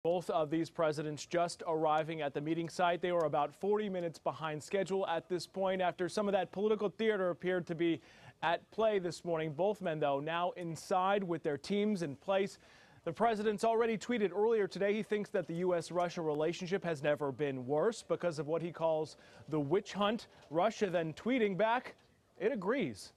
Both of these presidents just arriving at the meeting site. They were about 40 minutes behind schedule at this point after some of that political theater appeared to be at play this morning. Both men, though, now inside with their teams in place. The president's already tweeted earlier today he thinks that the U.S. Russia relationship has never been worse because of what he calls the witch hunt. Russia then tweeting back, it agrees.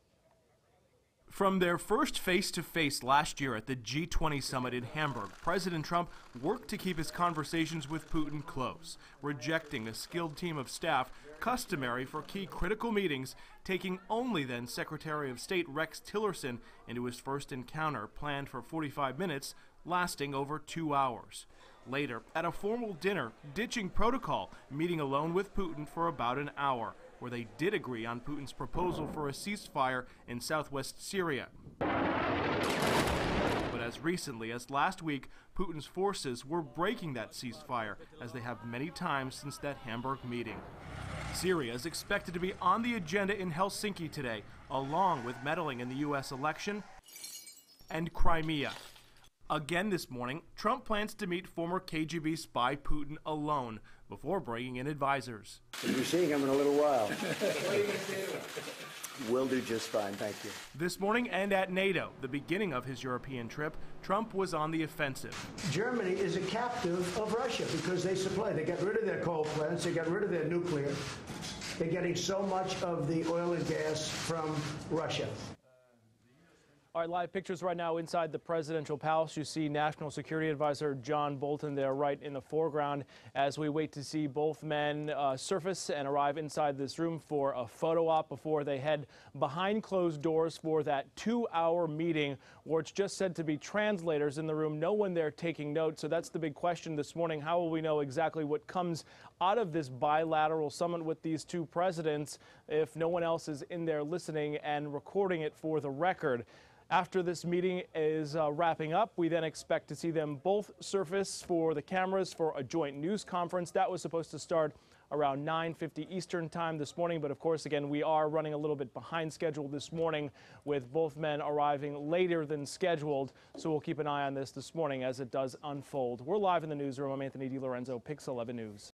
From their first face-to-face last year at the G20 summit in Hamburg, President Trump worked to keep his conversations with Putin close, rejecting a skilled team of staff customary for key critical meetings, taking only then Secretary of State Rex Tillerson into his first encounter planned for 45 minutes, lasting over 2 hours. Later, at a formal dinner, ditching protocol, meeting alone with Putin for about an hour, where they did agree on Putin's proposal for a ceasefire in southwest Syria. But as recently as last week, Putin's forces were breaking that ceasefire, as they have many times since that Hamburg meeting. Syria is expected to be on the agenda in Helsinki today, along with meddling in the U.S. election and Crimea. Again this morning, Trump plans to meet former KGB spy Putin alone before bringing in advisors. You'll be seeing him in a little while. We'll do just fine, thank you. This morning and at NATO, the beginning of his European trip, Trump was on the offensive. Germany is a captive of Russia because they supply. They got rid of their coal plants, they got rid of their nuclear. They're getting so much of the oil and gas from Russia. All right, live pictures right now inside the presidential palace. You see National Security Advisor John Bolton there right in the foreground as we wait to see both men surface and arrive inside this room for a photo op before they head behind closed doors for that 2-hour meeting where it's just said to be translators in the room. No one there taking notes. So that's the big question this morning. How will we know exactly what comes out of this bilateral summit with these two presidents if no one else is in there listening and recording it for the record? After this meeting is wrapping up, we then expect to see them both surface for the cameras for a joint news conference. That was supposed to start around 9:50 Eastern time this morning. But of course, again, we are running a little bit behind schedule this morning with both men arriving later than scheduled. So we'll keep an eye on this morning as it does unfold. We're live in the newsroom. I'm Anthony DiLorenzo, Pix 11 News.